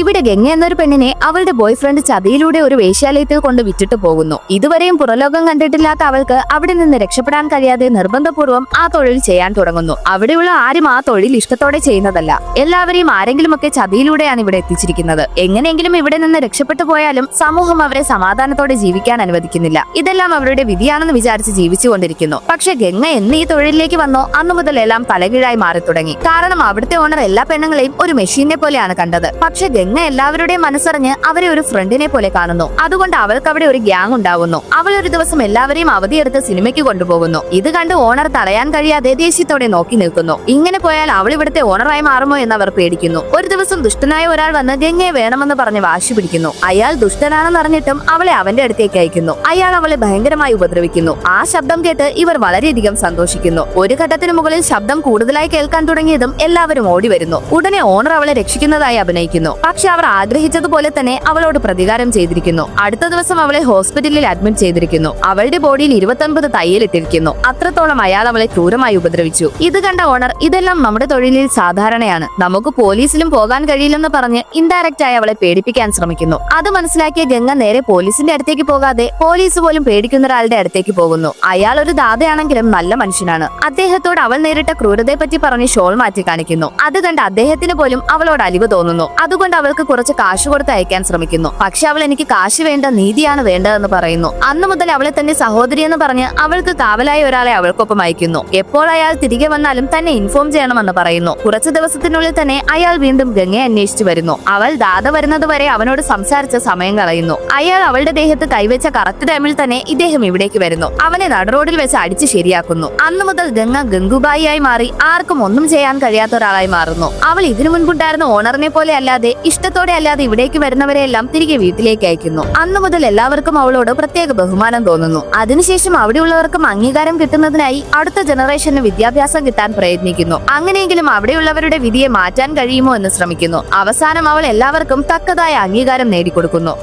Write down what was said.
ഇവിടെ ഗംഗ എന്നൊരു പെണ്ണിനെ അവളുടെ ബോയ്ഫ്രണ്ട് ചതിയിലൂടെ ഒരു വേശ്യാലയത്തിൽ കൊണ്ട് വിറ്റിട്ട് പോകുന്നു. ഇതുവരെയും പുറലോകം കണ്ടിട്ടില്ലാത്ത അവൾക്ക് അവിടെ നിന്ന് രക്ഷപ്പെടാൻ കഴിയാതെ നിർബന്ധപൂർവ്വം ആ തൊഴിൽ ചെയ്യാൻ തുടങ്ങുന്നു. അവിടെയുള്ള ആരും ആ തൊഴിൽ ഇഷ്ടത്തോടെ ചെയ്യുന്നതല്ല. എല്ലാവരെയും ആരെങ്കിലുമൊക്കെ ചതിയിലൂടെയാണ് ഇവിടെ എത്തിച്ചിരിക്കുന്നത്. എങ്ങനെയെങ്കിലും ഇവിടെ നിന്ന് രക്ഷപ്പെട്ടു പോയാലും സമൂഹം അവരെ സമാധാനത്തോടെ ജീവിക്കാൻ അനുവദിക്കുന്നില്ല. ഇതെല്ലാം അവരുടെ വിധിയാണെന്ന് വിചാരിച്ച് ജീവിച്ചുകൊണ്ടിരിക്കുന്നു. പക്ഷെ ഗംഗ എന്ന് ഈ തൊഴിലിലേക്ക് വന്നോ അന്നു മുതൽ എല്ലാം തലകീഴായി മാറി തുടങ്ങി. കാരണം അവിടുത്തെ ഓണർ എല്ലാ പെണ്ണുങ്ങളെയും ഒരു മെഷീനെ പോലെയാണ് കണ്ടത്. പക്ഷെ ഗംഗ എല്ലാവരുടെയും മനസ്സറിഞ്ഞ് അവരെ ഒരു ഫ്രണ്ടിനെ പോലെ കാണുന്നു. അതുകൊണ്ട് അവൾക്ക് അവിടെ ഒരു ഗ്യാങ് ഉണ്ടാവുന്നു. അവൾ ഒരു ദിവസം എല്ലാവരെയും അവധിയെടുത്ത് സിനിമയ്ക്ക് കൊണ്ടുപോകുന്നു. ഇത് കണ്ട് ഓണർ തടയാൻ കഴിയാതെ ദേഷ്യത്തോടെ നോക്കി നിൽക്കുന്നു. ഇങ്ങനെ പോയാൽ അവൾ ഇവിടുത്തെ ഓണറായി മാറുമോ എന്ന് അവർ പേടിക്കുന്നു. ഒരു ദിവസം ദുഷ്ടനായ ഒരാൾ വന്ന് ഗംഗയെ വേണമെന്ന് പറഞ്ഞ് വാശി പിടിക്കുന്നു. അയാൾ ദുഷ്ടനാണെന്ന് അറിഞ്ഞിട്ടും അവളെ അവന്റെ അടുത്തേക്ക് അയക്കുന്നു. അയാൾ അവളെ ഭയങ്കരമായി ഉപദ്രവിക്കുന്നു. ആ ശബ്ദം കേട്ട് ഇവർ വളരെയധികം സന്തോഷിക്കുന്നു. ഒരു ഘട്ടത്തിന് മുകളിൽ ശബ്ദം കൂടുതലായി കേൾക്കാൻ തുടങ്ങിയതും എല്ലാവരും ഓടി വരുന്നു. ഉടനെ ഓണർ അവളെ രക്ഷിക്കുന്നതായി അഭിനയിക്കുന്നു. പക്ഷെ അവർ ആഗ്രഹിച്ചതുപോലെ തന്നെ അവളോട് പ്രതികാരം ചെയ്തിരിക്കുന്നു. അടുത്ത ദിവസം അവളെ ഹോസ്പിറ്റലിൽ അഡ്മിറ്റ് ചെയ്തിരിക്കുന്നു. അവളുടെ ബോഡിയിൽ 29 തയ്യലിട്ടിരിക്കുന്നു. അത്രത്തോളം അയാൾ അവളെ ക്രൂരമായി ഉപദ്രവിച്ചു. ഇത് കണ്ട ഓണർ, ഇതെല്ലാം നമ്മുടെ തൊഴിലിൽ സാധാരണയാണ്, നമുക്ക് പോലീസിലും പോകാൻ കഴിയില്ലെന്ന് പറഞ്ഞ് ഇൻഡയറക്റ്റ് ആയി അവളെ പേടിപ്പിക്കാൻ ശ്രമിക്കുന്നു. അത് മനസ്സിലാക്കിയ ഗംഗ നേരെ പോലീസിന്റെ അടുത്തേക്ക് പോകാതെ പോലീസ് പോലും പേടിക്കുന്ന ഒരാളുടെ അടുത്തേക്ക് പോകുന്നു. അയാൾ ഒരു ദാതയാണെങ്കിലും നല്ല മനുഷ്യനാണ്. അദ്ദേഹത്തോട് അവൾ നേരിട്ട ക്രൂരതയെ പറ്റി പറഞ്ഞ് ഷോൾ മാറ്റി കാണിക്കുന്നു. അത് കണ്ട് അദ്ദേഹത്തിന് പോലും അവളോട് അലിവ് തോന്നുന്നു. അതുകൊണ്ട് അവൾക്ക് കുറച്ച് കാശ് കൊടുത്ത് അയക്കാൻ ശ്രമിക്കുന്നു. പക്ഷെ അവൾ എനിക്ക് കാശ് വേണ്ട, നീതിയാണ് വേണ്ടതെന്ന് പറയുന്നു. അന്നു മുതൽ അവളെ തന്റെ സഹോദരി എന്ന് പറഞ്ഞ് അവൾക്ക് കാവലായ ഒരാളെ അവൾക്കൊപ്പം അയക്കുന്നു. എപ്പോൾ അയാൾ തിരികെ വന്നാലും തന്നെ ഇൻഫോം ചെയ്യണമെന്ന് പറയുന്നു. കുറച്ചു ദിവസത്തിനുള്ളിൽ തന്നെ അയാൾ വീണ്ടും ഗംഗയെ അന്വേഷിച്ചു വരുന്നു. അവൾ ദാത വരുന്നത് വരെ അവനോട് സംസാരിച്ച് സമയം കളയുന്നു. അയാൾ അവളുടെ ദേഹത്ത് കൈവച്ച കറക്റ്റ് ടൈമിൽ തന്നെ ഇദ്ദേഹം ഇവിടേക്ക് വരുന്നു. അവനെ നടുറോഡിൽ വെച്ച് അടിച്ച് ശരിയാക്കുന്നു. അന്നു മുതൽ ഗംഗ ഗംഗുബായിയായി മാറി ആർക്കും ഒന്നും ചെയ്യാൻ കഴിയാത്ത ഒരാളായി മാറുന്നു. അവൾ ഇതിനു മുൻപുണ്ടായിരുന്ന ഓണറിനെ പോലെ അല്ലാതെ ഇഷ്ടത്തോടെ അല്ലാതെ ഇവിടേക്ക് വരുന്നവരെല്ലാം തിരികെ വീട്ടിലേക്ക് അയക്കുന്നു. അന്നു മുതൽ എല്ലാവർക്കും അവളോട് പ്രത്യേക ബഹുമാനം തോന്നുന്നു. അതിനുശേഷം അവിടെയുള്ളവർക്കും അംഗീകാരം കിട്ടുന്നതിനായി അടുത്ത ജനറേഷന് വിദ്യാഭ്യാസം കിട്ടാൻ പ്രയത്നിക്കുന്നു. അങ്ങനെയെങ്കിലും അവിടെയുള്ളവരുടെ വിധിയെ മാറ്റാൻ കഴിയുമോ എന്ന് ശ്രമിക്കുന്നു. അവസാനം അവൾ എല്ലാവർക്കും തക്കതായ അംഗീകാരം നേടിക്കൊടുക്കുന്നു.